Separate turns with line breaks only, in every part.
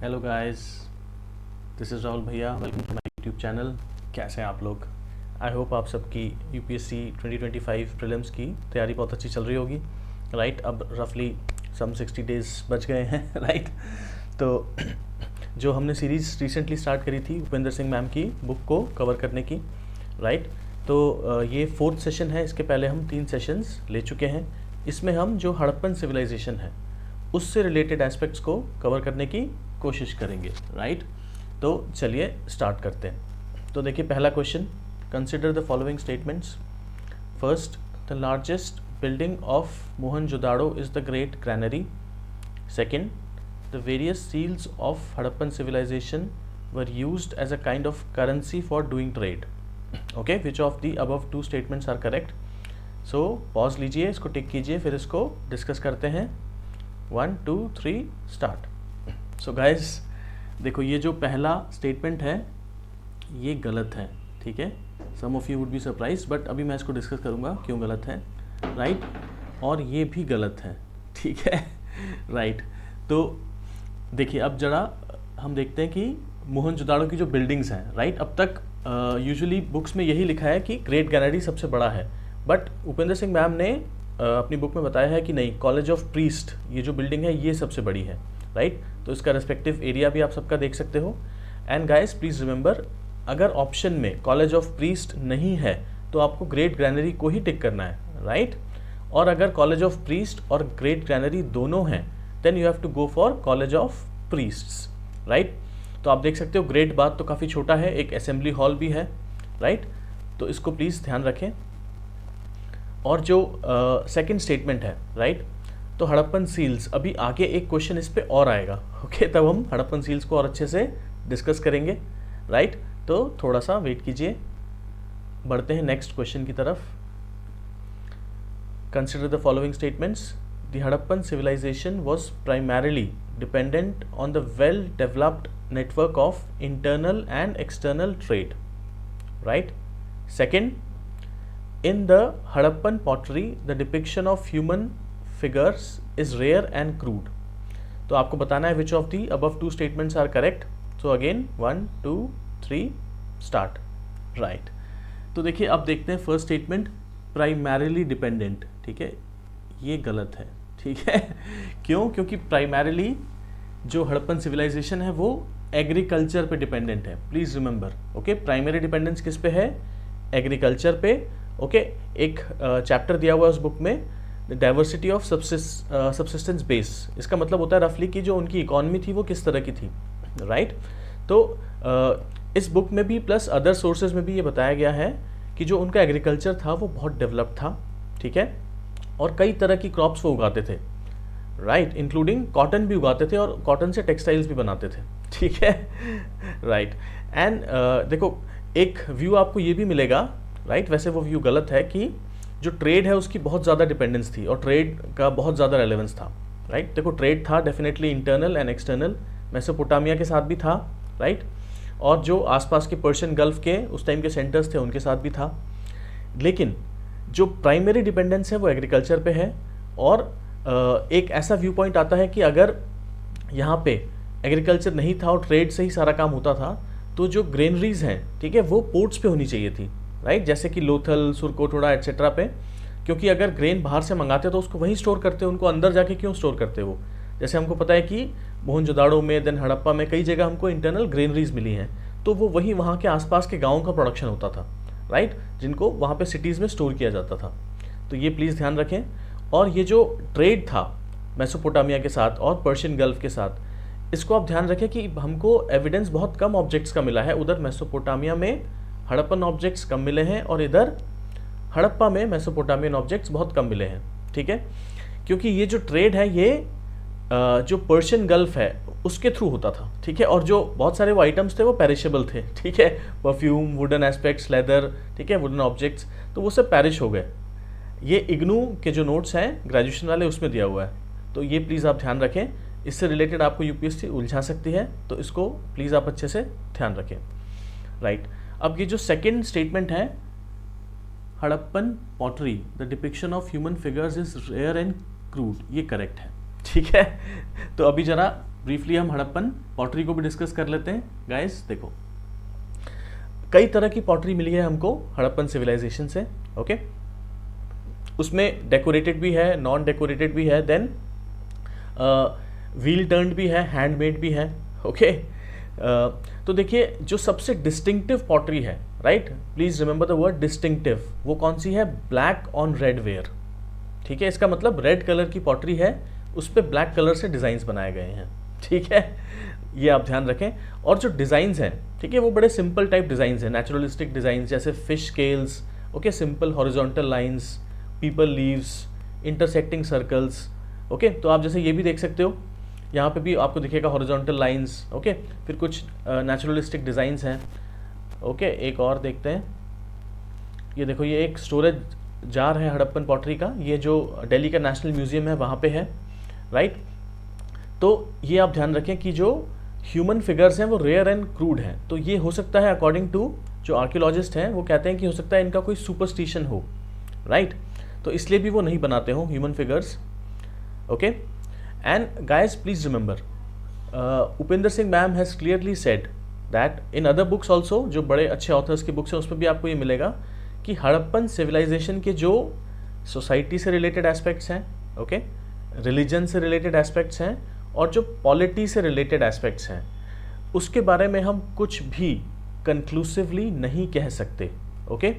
Hello guys, this is Rahul bhaiya. Welcome to my YouTube channel. कैसे हैं आप लोग? आई होप आप सबकी यूपीएससी 2025 प्रीलिम्स की तैयारी बहुत अच्छी चल रही होगी। राइट, अब रफली सम 60 डेज़ बच गए हैं। राइट, तो जो हमने सीरीज़ रिसेंटली स्टार्ट करी थी भूपेंद्र सिंह मैम की बुक को कवर करने की, राइट, तो ये 4th सेशन है। इसके पहले हम 3 सेशंस ले चुके हैं। इसमें हम जो हड़प्पन सिविलाइजेशन है उससे रिलेटेड एस्पेक्ट्स को कवर करने की कोशिश करेंगे। राइट, तो चलिए स्टार्ट करते हैं। तो देखिए, पहला question, consider the following statements. First, the largest building of Mohenjodaro is the great granary. Second, the various seals of Harappan civilisation were used as a kind of currency for doing trade. Okay, which of the above 2 statements are correct? So pause लीजिए, इसको टिक कीजिए, फिर इसको discuss करते हैं। 1 2 3 start. So guys, देखो, ये जो पहला स्टेटमेंट है ये गलत है। ठीक है, some of you would be surprise, but अभी मैं इसको डिस्कस करूँगा क्यों गलत है। राइट, और ये भी गलत है। ठीक है, राइट। तो देखिए, अब जरा हम देखते हैं कि मोहनजोदाड़ो की जो बिल्डिंग्स हैं, राइट, अब तक यूजुअली बुक्स में यही लिखा है कि ग्रेट ग्रैनरी सबसे बड़ा है, बट भूपेंद्र सिंह मैम ने अपनी बुक में बताया है कि नहीं, कॉलेज ऑफ प्रीस्ट ये जो बिल्डिंग है ये सबसे बड़ी है। राइट, तो इसका रेस्पेक्टिव एरिया भी आप सबका देख सकते हो। एंड गाइस, प्लीज़ रिमेंबर, अगर ऑप्शन में कॉलेज ऑफ प्रीस्ट नहीं है तो आपको ग्रेट ग्रैनरी को ही टिक करना है। राइट, और अगर कॉलेज ऑफ प्रीस्ट और ग्रेट ग्रैनरी दोनों हैं then you have to go for college of priests. Right, तो आप देख सकते हो ग्रेट बात तो काफ़ी छोटा है, एक असेंबली हॉल भी है। राइट, तो इसको प्लीज़ ध्यान रखें। और जो सेकंड स्टेटमेंट है, राइट, तो हड़प्पन सील्स, अभी आगे एक क्वेश्चन इस पे और आएगा। ओके, तब हम हड़प्पन सील्स को और अच्छे से डिस्कस करेंगे। राइट, तो थोड़ा सा वेट कीजिए, बढ़ते हैं नेक्स्ट क्वेश्चन की तरफ। Consider the following statements. The Harappan civilisation was primarily dependent on the well developed network of internal and external trade. Right, second, in the Harappan pottery, the depiction of human figures is rare and crude. तो आपको बताना है which of the above 2 statements are correct. So again 1 2 3 start. Right. तो देखिए, अब देखते हैं first statement, primarily dependent. ठीक है, ये गलत है। ठीक है, क्यों? क्योंकि प्राइमरली जो हड़प्पन सिविलाइजेशन है वो एग्रीकल्चर पे डिपेंडेंट है। Please remember, okay, primary dependence किस पे है? एग्रीकल्चर पे। ओके, एक चैप्टर दिया हुआ है उस बुक में, the diversity of subsistence base. इसका मतलब होता है रफली कि जो उनकी इकॉनमी थी वो किस तरह की थी। राइट, तो इस बुक में भी प्लस अदर सोर्सेज में भी ये बताया गया है कि जो उनका एग्रीकल्चर था वो बहुत डेवलप्ड था। ठीक है, और कई तरह की क्रॉप्स वो उगाते थे। राइट, इंक्लूडिंग कॉटन भी उगाते थे और कॉटन से टेक्सटाइल्स भी बनाते थे। ठीक है, राइट। एंड देखो, एक व्यू आपको ये भी मिलेगा, राइट, वैसे वो व्यू गलत है, कि जो ट्रेड है उसकी बहुत ज़्यादा डिपेंडेंस थी और ट्रेड का बहुत ज़्यादा रेलेवेंस था। राइट, देखो, ट्रेड था definitely internal and external, Mesopotamia के साथ भी था। राइट, और जो आसपास के पर्शियन गल्फ के उस टाइम के सेंटर्स थे उनके साथ भी था। लेकिन जो प्राइमरी डिपेंडेंस है वो एग्रीकल्चर पे है। और एक ऐसा व्यू पॉइंट आता है कि अगर यहाँ पे एग्रीकल्चर नहीं था और ट्रेड से ही सारा काम होता था, तो जो ग्रेनरीज हैं, ठीक है, वो पोर्ट्स पे होनी चाहिए थी। राइट, जैसे कि लोथल, सुरकोटोड़ा एट्सेट्रा पे, क्योंकि अगर ग्रेन बाहर से मंगाते तो उसको वहीं स्टोर करते, उनको अंदर जाके क्यों स्टोर करते वो? जैसे हमको पता है कि मोहनजोदाड़ो में, देन हड़प्पा में कई जगह हमको इंटरनल ग्रेनरीज मिली हैं, तो वो वहीं वहाँ के आसपास के गाँव का प्रोडक्शन होता था। राइट, जिनको वहाँ पे सिटीज़ में स्टोर किया जाता था। तो ये प्लीज़ ध्यान रखें। और ये जो ट्रेड था मेसोपोटामिया के साथ और पर्शियन गल्फ के साथ, इसको आप ध्यान रखें कि हमको एविडेंस बहुत कम ऑब्जेक्ट्स का मिला है। उधर मेसोपोटामिया में हड़प्पन ऑब्जेक्ट्स कम मिले हैं और इधर हड़प्पा में मेसोपोटामियन ऑब्जेक्ट्स बहुत कम मिले हैं। ठीक है, क्योंकि ये जो ट्रेड है ये जो पर्शियन गल्फ है उसके थ्रू होता था। ठीक है, और जो बहुत सारे वो आइटम्स थे वो पेरिशेबल थे। ठीक है, परफ्यूम, वुडन एस्पेक्ट्स, लेदर, ठीक है, वुडन ऑब्जेक्ट्स, तो वो सब पैरिश हो गए। ये इग्नू के जो नोट्स हैं ग्रेजुएशन वाले उसमें दिया हुआ है, तो ये प्लीज़ आप ध्यान रखें। इससे रिलेटेड आपको यूपीएससी उलझा सकती है, तो इसको प्लीज़ आप अच्छे से ध्यान रखें। राइट, अब ये जो सेकेंड स्टेटमेंट है, Harappan pottery, the depiction of human figures is rare and crude, ये करेक्ट है। ठीक है, तो अभी जरा ब्रीफली हम हड़प्पन पॉटरी को भी डिस्कस कर लेते हैं गाइस। देखो कई तरह की पॉटरी मिली है हमको हड़प्पन सिविलाइजेशन से, ओके। उसमें डेकोरेटेड भी है, नॉन डेकोरेटेड भी है, देन व्हील टर्न्ड भी है, हैंडमेड भी है, ओके। तो देखिए जो सबसे डिस्टिंक्टिव पॉटरी है, right, please remember the word distinctive, वो कौन सी है? ब्लैक ऑन रेड वेयर, ठीक है। इसका मतलब रेड कलर की पॉटरी है, उस पर ब्लैक कलर से डिज़ाइंस बनाए गए हैं, ठीक है, ये आप ध्यान रखें। और जो डिज़ाइंस हैं, ठीक है, वो बड़े सिंपल टाइप डिज़ाइंस हैं, नेचुरलिस्टिक डिज़ाइंस, जैसे fish scales, okay, simple horizontal lines, people leaves, intersecting circles, okay. तो आप जैसे ये भी देख सकते हो, यहाँ पे भी आपको दिखेगा हॉरिजॉन्टल लाइंस, ओके। फिर कुछ नेचुरलिस्टिक डिज़ाइंस हैं, ओके। एक और देखते हैं, ये देखो, ये एक स्टोरेज जार है हड़प्पन पॉटरी का, ये जो दिल्ली का नेशनल म्यूजियम है वहाँ पे है, राइट। तो ये आप ध्यान रखें कि जो ह्यूमन फिगर्स हैं वो रेयर एंड क्रूड हैं, तो ये हो सकता है अकॉर्डिंग टू जो आर्कियोलॉजिस्ट हैं वो कहते हैं कि हो सकता है इनका कोई सुपरस्टिशन हो, राइट। तो इसलिए भी वो नहीं बनाते हो human figures, okay. And guys please remember, Upendra Singh ma'am has clearly said that in other books also, जो बड़े अच्छे ऑथर्स की बुक्स हैं उसमें भी आपको ये मिलेगा कि हड़प्पन सिविलाइजेशन के जो सोसाइटी से रिलेटेड एस्पेक्ट्स हैं, ओके, रिलीजन से रिलेटेड एस्पेक्ट्स हैं और जो पॉलिटी से रिलेटेड एस्पेक्ट्स हैं, उसके बारे में हम कुछ भी कंक्लूसिवली नहीं कह सकते, okay.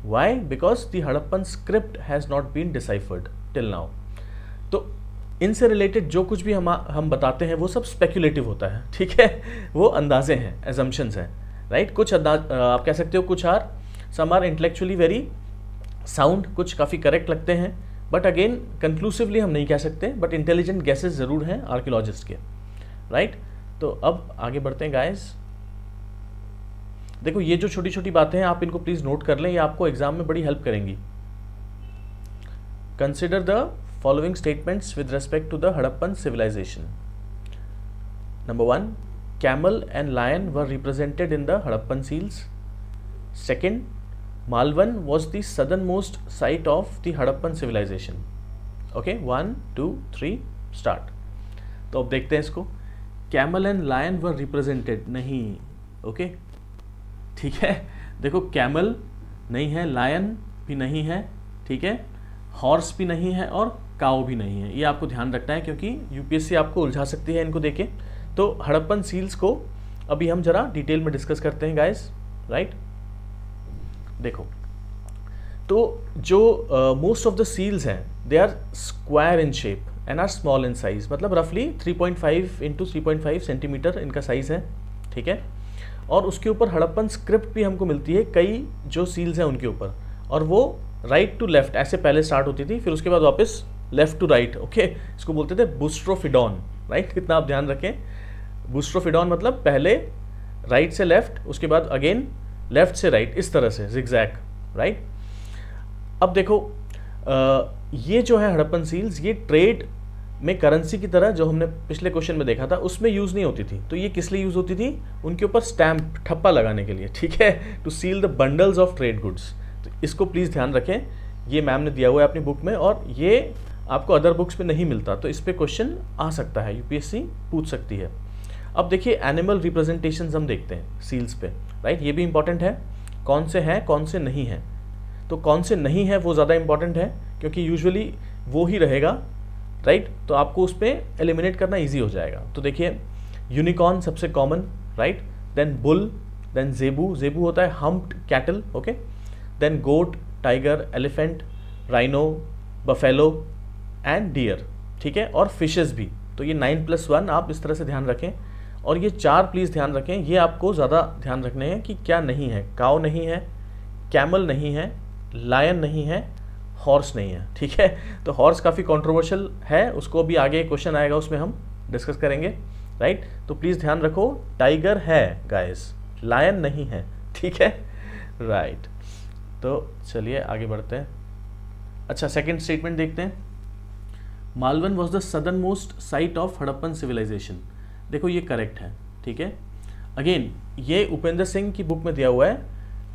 Why? Because the Harappan script has not been deciphered till now. तो इनसे रिलेटेड जो कुछ भी हम बताते हैं वो सब स्पेक्यूलेटिव होता है, ठीक है, वो अंदाजे हैं, एजम्पशंस हैं, राइट। कुछ अंदाज आप कह सकते हो, कुछ some are intellectually very sound, कुछ काफ़ी करेक्ट लगते हैं, बट अगेन कंक्लूसिवली हम नहीं कह सकते, बट इंटेलिजेंट गेसेस ज़रूर हैं आर्कियोलॉजिस्ट के, राइट। तो अब आगे बढ़ते हैं गाइस। देखो ये जो छोटी छोटी बातें हैं आप इनको प्लीज़ नोट कर लें, ये आपको एग्जाम में बड़ी हेल्प करेंगी। Consider the following statements with respect to the Harappan civilisation. Number 1, camel and lion were represented in the Harappan seals. Second, Malvan was the southernmost site of the Harappan civilization. Okay, 1, 2, 3, start. तो अब देखते हैं इसको। Camel and lion were represented, नहीं, okay, ठीक है। देखो camel नहीं है, लायन भी नहीं है, ठीक है, हॉर्स भी नहीं है और काऊ भी नहीं है, ये आपको ध्यान रखना है क्योंकि यूपीएससी आपको उलझा सकती है इनको देके। तो हड़प्पन सील्स को अभी हम जरा डिटेल में डिस्कस करते हैं गाइस, राइट। देखो तो जो मोस्ट ऑफ द सील्स हैं they are square in shape and are small in size, मतलब रफली 3.5 इंटू 3.5 सेंटीमीटर इनका साइज़ है, ठीक है। और उसके ऊपर हड़प्पन स्क्रिप्ट भी हमको मिलती है कई जो सील्स हैं उनके ऊपर, और वो राइट टू लेफ्ट ऐसे पहले स्टार्ट होती थी, फिर उसके बाद वापस लेफ्ट टू राइट, ओके। इसको बोलते थे बूस्ट्रोफिडॉन, राइट, कितना आप ध्यान रखें। बूस्ट्रोफिडॉन मतलब पहले राइट से लेफ्ट, उसके बाद अगेन लेफ्ट से राइट, इस तरह से जिगजैग, राइट। अब देखो ये जो है हड़प्पन सील्स, ये ट्रेड में करेंसी की तरह जो हमने पिछले क्वेश्चन में देखा था उसमें यूज़ नहीं होती थी। तो ये किस लिए यूज़ होती थी? उनके ऊपर स्टैम्प, ठप्पा लगाने के लिए, ठीक है, to seal the bundles of trade goods. तो इसको प्लीज़ ध्यान रखें, ये मैम ने दिया हुआ है अपनी बुक में और ये आपको अदर बुक्स में नहीं मिलता, तो इस पर क्वेश्चन आ सकता है, यूपीएससी पूछ सकती है। अब देखिए एनिमल रिप्रेजेंटेशंस हम देखते हैं सील्स पे, राइट, ये भी इंपॉर्टेंट है, कौन से हैं कौन से नहीं हैं। तो कौन से नहीं है वो ज़्यादा इंपॉर्टेंट है क्योंकि यूजुअली वो ही रहेगा, राइट, तो आपको उस पर एलिमिनेट करना ईजी हो जाएगा। तो देखिए यूनिकॉर्न सबसे common, right, then bull, then zebu, zebu होता है humped cattle, okay, then goat, tiger, elephant, rhino, buffalo and deer, ठीक है, और फिशेस भी। तो ये 9+1 आप इस तरह से ध्यान रखें। और ये 4 प्लीज़ ध्यान रखें, ये आपको ज़्यादा ध्यान रखने हैं कि क्या नहीं है। काऊ नहीं है, कैमल नहीं है, लायन नहीं है, हॉर्स नहीं है, ठीक है। तो हॉर्स काफ़ी कंट्रोवर्शियल है, उसको भी आगे क्वेश्चन आएगा उसमें हम डिस्कस करेंगे, राइट। तो प्लीज़ ध्यान रखो, टाइगर है गाइस, लायन नहीं है, ठीक है, राइट। तो चलिए आगे बढ़ते हैं। अच्छा, सेकंड स्टेटमेंट देखते हैं। Malvan was the southernmost site of Harappan civilisation. देखो ये करेक्ट है, ठीक है। अगेन ये उपेंद्र सिंह की बुक में दिया हुआ है,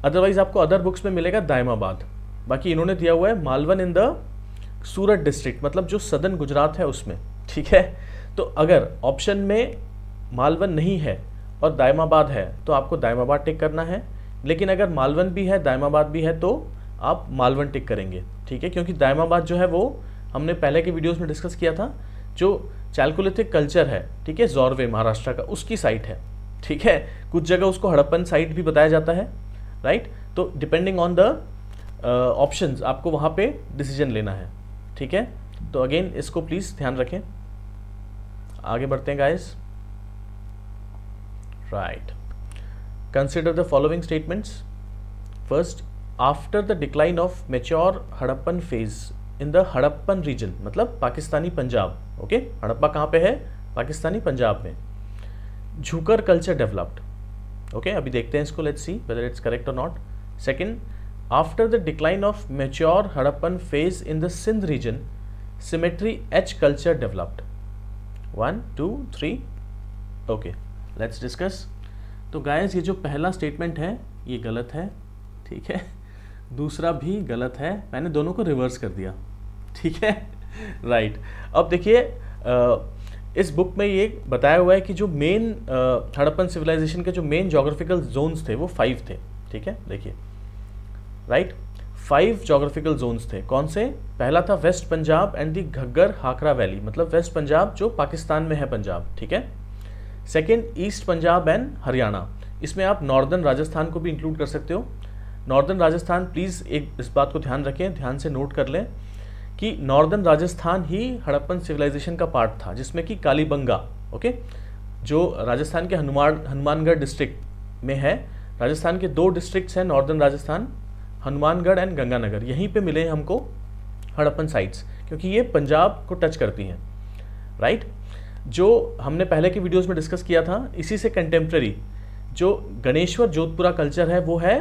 अदरवाइज आपको अदर बुक्स में मिलेगा दायमाबाद। बाकी इन्होंने दिया हुआ है Malvan in the Surat district, मतलब जो सदर्न गुजरात है उसमें, ठीक है। तो अगर ऑप्शन में मालवन नहीं है और दायमाबाद है तो आपको दायमाबाद टिक करना है, लेकिन अगर मालवन भी है दायमाबाद भी है तो आप मालवन टिक करेंगे, ठीक है। क्योंकि दायमाबाद जो है वो हमने पहले के वीडियोस में डिस्कस किया था, जो चैल्कोलिथिक कल्चर है, ठीक है, जॉर्वे महाराष्ट्र का, उसकी साइट है, ठीक है। कुछ जगह उसको हड़प्पन साइट भी बताया जाता है, राइट। तो डिपेंडिंग ऑन द ऑप्शंस आपको वहाँ पे डिसीजन लेना है, ठीक है। तो अगेन इसको प्लीज़ ध्यान रखें। आगे बढ़ते हैं guys, right. Consider the following statements. First, after the decline of mature Harappan phase in the Harappan region, मतलब पाकिस्तानी पंजाब, ओके। हड़प्पा कहाँ पे है? पाकिस्तानी पंजाब में। Jhukar culture developed, okay. अभी देखते हैं इसको, let's see whether it's correct और not. Second, after the decline of mature Harappan phase in the Sindh region cemetery H culture developed. 1 2 3, okay, let's discuss. तो गाइस ये जो पहला स्टेटमेंट है ये गलत है, ठीक है। दूसरा भी गलत है, मैंने दोनों को रिवर्स कर दिया, ठीक है, राइट। अब देखिए इस बुक में ये बताया हुआ है कि जो मेन हड़प्पन सिविलाइजेशन के जो मेन जोग्राफिकल जोन्स थे वो 5 थे, ठीक है। देखिए, राइट, 5 जोग्राफिकल जोन्स थे। कौन से? पहला था west Punjab and the Ghaggar Hakra valley, मतलब वेस्ट पंजाब जो पाकिस्तान में है पंजाब, ठीक है। Second, east Punjab and Haryana, इसमें आप नॉर्दर्न राजस्थान को भी इंक्लूड कर सकते हो। नॉर्दर्न राजस्थान, प्लीज़ एक इस बात को ध्यान रखें, ध्यान से नोट कर लें कि नॉर्दर्न राजस्थान ही हड़प्पन सिविलाइजेशन का पार्ट था, जिसमें कि कालीबंगा, ओके, जो राजस्थान के हनुमानगढ़ डिस्ट्रिक्ट में है। राजस्थान के 2 डिस्ट्रिक्ट्स हैं नॉर्दर्न राजस्थान, हनुमानगढ़ एंड गंगानगर, यहीं पे मिले हमको हड़प्पन साइट्स, क्योंकि ये पंजाब को टच करती हैं, राइट। जो हमने पहले की वीडियोस में डिस्कस किया था, इसी से कंटेम्प्रेरी जो गणेश्वर जोधपुरा कल्चर है वो है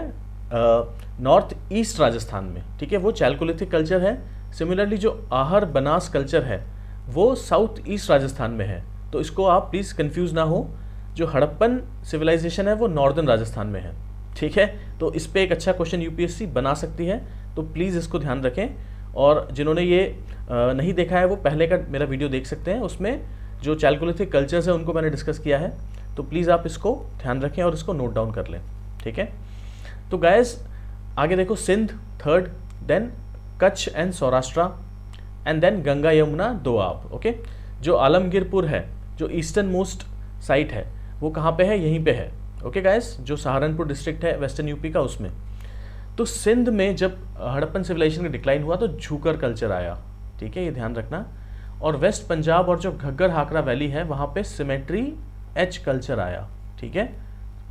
नॉर्थ ईस्ट राजस्थान में, ठीक है, वो चैल्कोलिथिक कल्चर है। सिमिलरली जो आहर बनास कल्चर है वो साउथ ईस्ट राजस्थान में है। तो इसको आप प्लीज़ कंफ्यूज ना हो, जो हड़प्पन सिविलाइजेशन है वो नॉर्दर्न राजस्थान में है, ठीक है। तो इस पे एक अच्छा क्वेश्चन यूपीएससी बना सकती है, तो प्लीज़ इसको ध्यान रखें। और जिन्होंने ये नहीं देखा है वो पहले का मेरा वीडियो देख सकते हैं, उसमें जो चैल्कोलिथिक कल्चर्स है उनको मैंने डिस्कस किया है। तो प्लीज़ आप इसको ध्यान रखें और इसको नोट डाउन कर लें, ठीक है। तो गाइस आगे देखो, Sindh third, then Kutch and Saurashtra, and then Ganga Yamuna Doab, okay. जो आलमगीरपुर है, जो ईस्टर्न मोस्ट साइट है, वो कहाँ पे है? यहीं पे है, ओके गाइस, जो सहारनपुर डिस्ट्रिक्ट है वेस्टर्न यूपी का, उसमें। तो सिंध में जब हड़प्पन सिविलाइजेशन का डिक्लाइन हुआ तो झूकर कल्चर आया, ठीक है, ये ध्यान रखना। और वेस्ट पंजाब और जो घग्गर हाकरा वैली है वहाँ पे सिमेट्री एच कल्चर आया, ठीक है।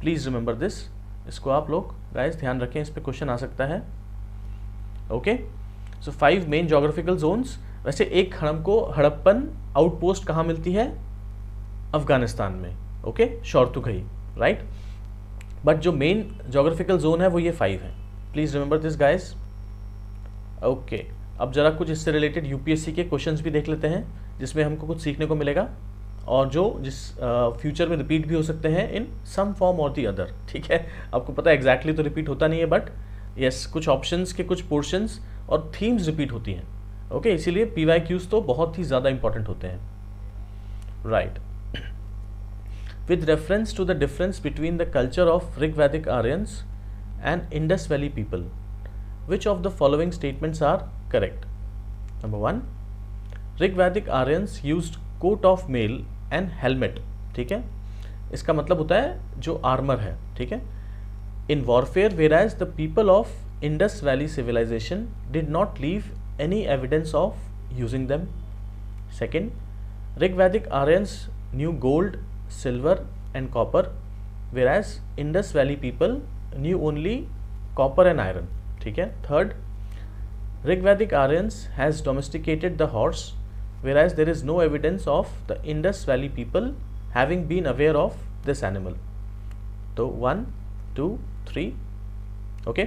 प्लीज़ रिमेंबर दिस, इसको आप लोग गाइस ध्यान रखें, इस पे क्वेश्चन आ सकता है, ओके। सो 5 मेन जोग्राफिकल जोन्स। वैसे एक हमको हड़प्पन आउटपोस्ट कहाँ मिलती है? अफगानिस्तान में, ओके, शौरतुघई, राइट। बट जो मेन जोग्राफिकल जोन है वो ये 5 है, please remember this guys, okay. अब जरा कुछ इससे रिलेटेड यूपीएससी के क्वेश्चंस भी देख लेते हैं, जिसमें हमको कुछ सीखने को मिलेगा, और जिस फ्यूचर में रिपीट भी हो सकते हैं इन सम फॉर्म और दी अदर, ठीक है। आपको पता है एग्जैक्टली तो रिपीट होता नहीं है, बट यस कुछ ऑप्शंस के कुछ पोर्शंस और थीम्स रिपीट होती हैं, ओके। इसीलिए पीवाईक्यूज तो बहुत ही ज़्यादा इंपॉर्टेंट होते हैं, right. With reference to the difference between the culture of Rigvedic Aryans and Indus Valley people, which of the following statements are correct? Number 1, Rigvedic Aryans used coat of mail and helmet, ठीक है, इसका मतलब होता है जो आर्मर है, ठीक है, in warfare, whereas the people of Indus Valley civilization did not leave any evidence of using them. Second, Rigvedic Aryans knew gold, silver and copper, whereas Indus Valley people knew only copper and iron, ठीक है। Third, Rigvedic Aryans has domesticated the horse, whereas there is no evidence of the Indus Valley people having been aware of this animal. तो 1 2 3, okay.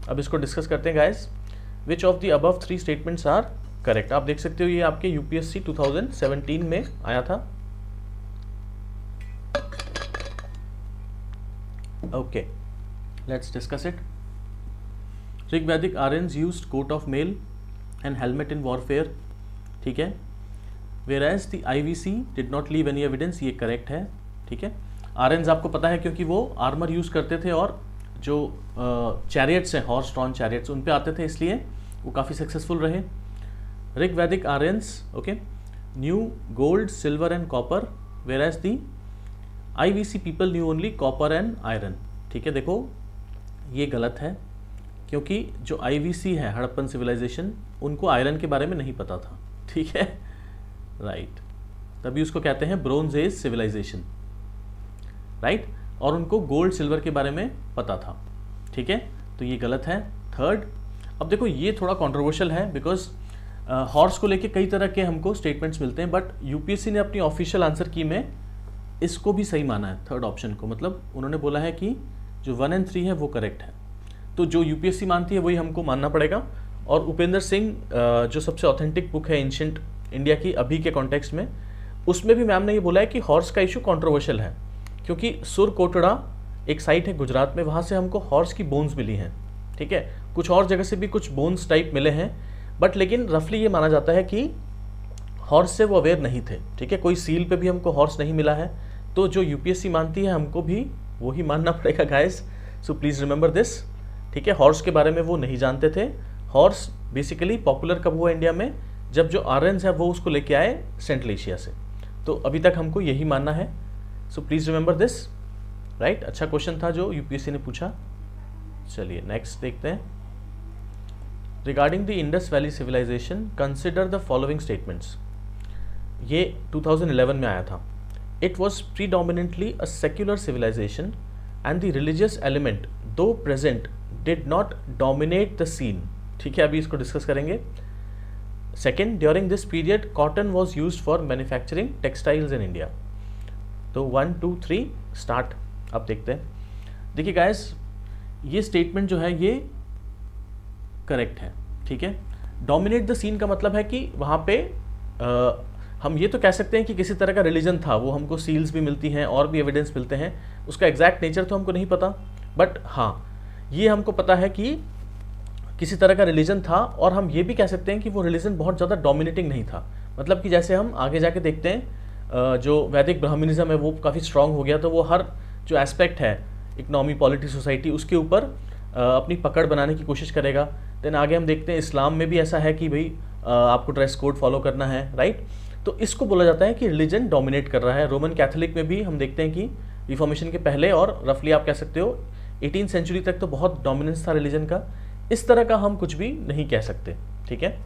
अब इसको discuss करते हैं guys. Which of the above 3 statements are correct? आप देख सकते हो ये आपके यूपीएससी 2017 में आया था, okay. Let's discuss it. Rigvedic Aryans used coat of mail and helmet in warfare, ठीक है। वेयर एज द IVC did not leave any evidence, ये करेक्ट है, ठीक है। आर्यंस आपको पता है क्योंकि वो आर्मर यूज़ करते थे और जो चैरियट्स हैं, हॉर्स ड्रॉन चैरियट्स, उन पे आते थे, इसलिए वो काफ़ी सक्सेसफुल रहे। Rigvedic Aryans, okay, knew gold, silver and copper, whereas the दी IVC people knew only copper and iron, ठीक है। देखो ये गलत है क्योंकि जो IVC है, हड़प्पन सिविलाइजेशन, उनको आयरन के बारे में नहीं पता था, ठीक है, राइट। तभी उसको कहते हैं ब्रोंज एज सिविलाइजेशन, राइट, और उनको गोल्ड सिल्वर के बारे में पता था, ठीक है, तो ये गलत है। थर्ड, अब देखो ये थोड़ा कंट्रोवर्शियल है बिकॉज हॉर्स को लेके कई तरह के हमको स्टेटमेंट्स मिलते हैं, बट यूपीएससी ने अपनी ऑफिशियल आंसर की में इसको भी सही माना है, थर्ड ऑप्शन को, मतलब उन्होंने बोला है कि जो 1 और 3 है वो करेक्ट है, तो जो यूपीएससी मानती है वही हमको मानना पड़ेगा। और उपेंद्र सिंह जो सबसे ऑथेंटिक बुक है एंशिएंट इंडिया की अभी के कॉन्टेक्स्ट में, उसमें भी मैम ने ये बोला है कि हॉर्स का इशू कंट्रोवर्शियल है क्योंकि सुरकोटड़ा एक साइट है गुजरात में, वहाँ से हमको हॉर्स की बोन्स मिली हैं, ठीक है, कुछ और जगह से भी कुछ बोन्स टाइप मिले हैं, बट लेकिन रफली ये माना जाता है कि हॉर्स से वो अवेयर नहीं थे, ठीक है, कोई सील पे भी हमको हॉर्स नहीं मिला है, तो जो यूपीएससी मानती है हमको भी वही मानना पड़ेगा guys, so please remember this, ठीक है। हॉर्स के बारे में वो नहीं जानते थे। हॉर्स बेसिकली पॉपुलर कब हुआ इंडिया में, जब जो आर्यंस है वो उसको लेके आए सेंट्रल एशिया से, तो अभी तक हमको यही मानना है, so please remember this, right. अच्छा क्वेश्चन था जो यूपीएससी ने पूछा। चलिए नेक्स्ट देखते हैं। Regarding the Indus valley civilization consider the following statements, ये 2011 में आया था। It was predominantly a secular civilization and the religious element though present did not dominate the scene, ठीक है, अभी इसको डिस्कस करेंगे। Second, during this period cotton was used for manufacturing textiles in India. तो 1 2 3 स्टार्ट, अब देखते हैं। देखिए गाइस, ये स्टेटमेंट जो है ये करेक्ट है, ठीक है। डोमिनेट द सीन का मतलब है कि वहाँ पे हम ये तो कह सकते हैं कि किसी तरह का रिलीजन था, वो हमको सील्स भी मिलती हैं और भी एविडेंस मिलते हैं, उसका एग्जैक्ट नेचर तो हमको नहीं पता, बट हाँ ये हमको पता है कि किसी तरह का रिलीजन था, और हम ये भी कह सकते हैं कि वो रिलीजन बहुत ज़्यादा डोमिनेटिंग नहीं था, मतलब कि जैसे हम आगे जाके देखते हैं जो वैदिक ब्राह्मणिज्म है वो काफ़ी स्ट्रांग हो गया, तो वो हर जो एस्पेक्ट है इकोनॉमी, पॉलिटिक्स, सोसाइटी, उसके ऊपर अपनी पकड़ बनाने की कोशिश करेगा। देन आगे हम देखते हैं इस्लाम में भी ऐसा है कि भाई आपको ड्रेस कोड फॉलो करना है, राइट, तो इसको बोला जाता है कि रिलीजन डोमिनेट कर रहा है। रोमन कैथोलिक में भी हम देखते हैं कि रिफॉर्मेशन के पहले और रफली आप कह सकते हो 18वीं सेंचुरी तक तो बहुत डोमिनेंस था रिलीजन का, इस तरह का हम कुछ भी नहीं कह सकते, ठीक है,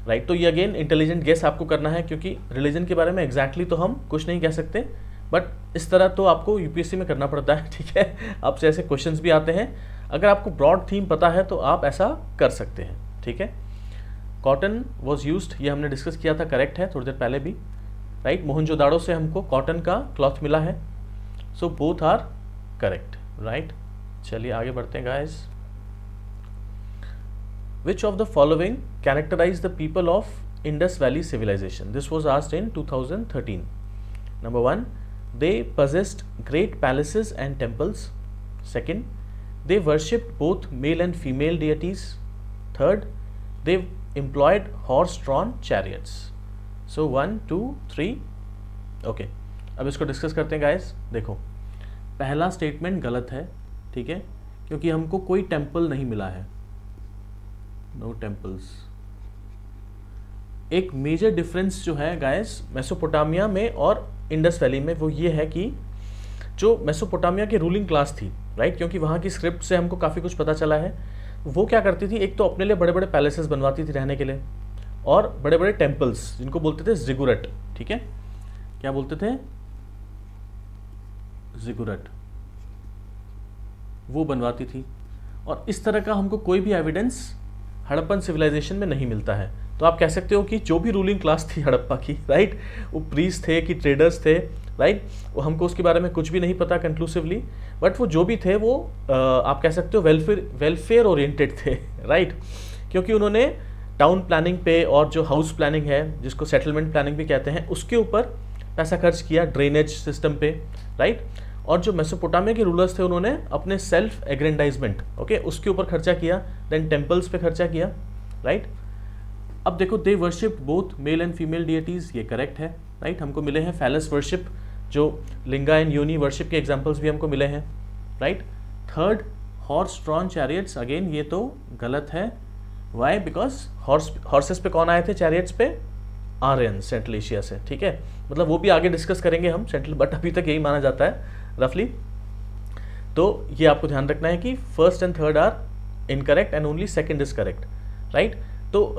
राइट। तो ये अगेन इंटेलिजेंट गेस आपको करना है क्योंकि रिलीजन के बारे में एग्जैक्टली तो हम कुछ नहीं कह सकते, बट इस तरह तो आपको यूपीएससी में करना पड़ता है, ठीक है, आपसे ऐसे क्वेश्चंस भी आते हैं। अगर आपको ब्रॉड थीम पता है तो आप ऐसा कर सकते हैं, ठीक है। कॉटन वॉज यूज्ड, ये हमने डिस्कस किया था, करेक्ट है, थोड़ी देर पहले भी, राइट। मोहनजोदाड़ो से हमको कॉटन का क्लॉथ मिला है, so both are correct, right. चलिए आगे बढ़ते हैं guys. Which of the following characterize the people of Indus valley civilization, this was asked in 2013। Number 1, they possessed great palaces and temples. Second, they worshipped both male and female deities. Third, they employed horse-drawn chariots. So 1 2 3, okay. अब इसको discuss करते हैं guys. देखो पहला statement गलत है, ठीक है, क्योंकि हमको कोई टेम्पल नहीं मिला है, नो टेम्पल्स। एक मेजर डिफरेंस जो है गाइस मेसोपोटामिया में और इंडस वैली में, वो ये है कि जो मेसोपोटामिया की रूलिंग क्लास थी, राइट, क्योंकि वहाँ की स्क्रिप्ट से हमको काफ़ी कुछ पता चला है, वो क्या करती थी, एक तो अपने लिए बड़े बड़े पैलेसेस बनवाती थी रहने के लिए, और बड़े बड़े टेम्पल्स जिनको बोलते थे जिगुरट, ठीक है, क्या बोलते थे, जिगुरट, वो बनवाती थी। और इस तरह का हमको कोई भी एविडेंस हड़प्पन सिविलाइजेशन में नहीं मिलता है। तो आप कह सकते हो कि जो भी रूलिंग क्लास थी हड़प्पा की, राइट, वो प्रीस्ट थे कि ट्रेडर्स थे, राइट, वो हमको उसके बारे में कुछ भी नहीं पता कंक्लूसिवली, बट वो जो भी थे वो आप कह सकते हो वेलफेयर ओरिएंटेड थे, राइट, क्योंकि उन्होंने टाउन प्लानिंग पे और जो हाउस प्लानिंग है जिसको सेटलमेंट प्लानिंग भी कहते हैं उसके ऊपर पैसा खर्च किया, ड्रेनेज सिस्टम पे, राइट। और जो मेसोपोटामिया के रूलर्स थे उन्होंने अपने सेल्फ एग्रेंडाइजमेंट, ओके, उसके ऊपर खर्चा किया, देन टेम्पल्स पे खर्चा किया, राइट। अब देखो, they worship both male and female deities, ये करेक्ट है, राइट। हमको मिले हैं फैलस वर्शिप, जो लिंगा एंड योनि वर्शिप के एग्जाम्पल्स भी हमको मिले हैं, right. Third, horse drawn chariots, again ये तो गलत है। वाई? बिकॉज हॉर्सेस पे कौन आए थे चैरियट्स पे? आर्यन सेंट्रल एशिया से, ठीक है। मतलब वो भी आगे डिस्कस करेंगे हम सेंट्रल, बट अभी तक यही माना जाता है रफली। तो ये आपको ध्यान रखना है कि first and third are incorrect and only second is correct, right. तो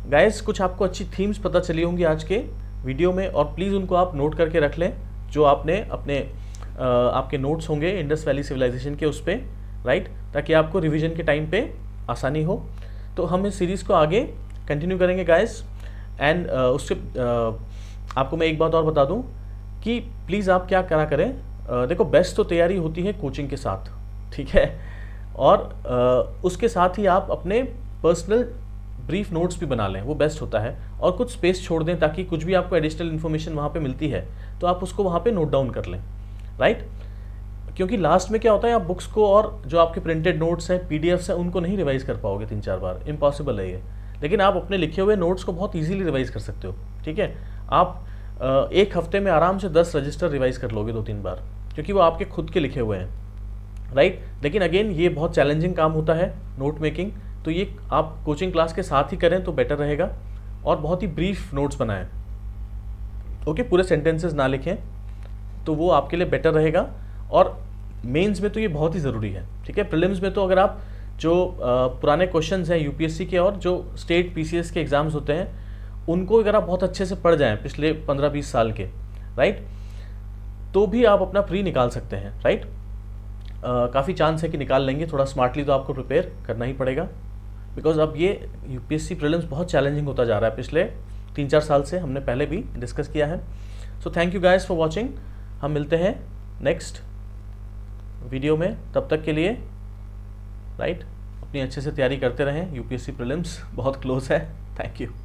गाइस कुछ आपको अच्छी थीम्स पता चली होंगी आज के वीडियो में, और प्लीज़ उनको आप नोट करके रख लें जो आपने अपने आपके नोट्स होंगे इंडस वैली सिविलाइजेशन के उस पर, राइट, ताकि आपको रिवीजन के टाइम पे आसानी हो। तो हम इस सीरीज़ को आगे कंटिन्यू करेंगे गाइस। एंड उससे आपको मैं एक बात और बता दूं कि प्लीज़ आप क्या करा करें, देखो बेस्ट तो तैयारी होती है कोचिंग के साथ, ठीक है, और उसके साथ ही आप अपने पर्सनल ब्रीफ नोट्स भी बना लें, वो बेस्ट होता है। और कुछ स्पेस छोड़ दें ताकि कुछ भी आपको एडिशनल इन्फॉर्मेशन वहाँ पे मिलती है तो आप उसको वहाँ पे नोट डाउन कर लें, राइट। क्योंकि लास्ट में क्या होता है, आप बुक्स को और जो आपके प्रिंटेड नोट्स हैं, पीडीएफ्स हैं, उनको नहीं रिवाइज कर पाओगे 3-4 बार, इम्पॉसिबल है ये। लेकिन आप अपने लिखे हुए नोट्स को बहुत ईजिली रिवाइज कर सकते हो, ठीक है। आप एक हफ्ते में आराम से 10 रजिस्टर रिवाइज कर लोगे 2-3 बार, क्योंकि वो आपके खुद के लिखे हुए हैं, राइट। लेकिन अगेन ये बहुत चैलेंजिंग काम होता है नोट मेकिंग, तो ये आप कोचिंग क्लास के साथ ही करें तो बेटर रहेगा। और बहुत ही ब्रीफ नोट्स बनाएं, ओके, पूरे सेंटेंसेस ना लिखें, तो वो आपके लिए बेटर रहेगा। और मेंस में तो ये बहुत ही ज़रूरी है, ठीक है। प्रीलिम्स में तो अगर आप जो पुराने क्वेश्चंस हैं यूपीएससी के और जो स्टेट पीसीएस के एग्जाम्स होते हैं उनको अगर आप बहुत अच्छे से पढ़ जाएं पिछले 15-20 साल के, राइट, तो भी आप अपना प्री निकाल सकते हैं, राइट। काफ़ी चांस है कि निकाल लेंगे, थोड़ा स्मार्टली तो आपको प्रिपेयर करना ही पड़ेगा, बिकॉज अब ये यूपीएससी प्रीलिम्स बहुत चैलेंजिंग होता जा रहा है पिछले 3-4 साल से, हमने पहले भी डिस्कस किया है। So thank you guys for watching, हम मिलते हैं नेक्स्ट वीडियो में, तब तक के लिए, राइट, अपनी अच्छे से तैयारी करते रहें, यूपीएससी प्रीलिम्स बहुत क्लोज है। Thank you.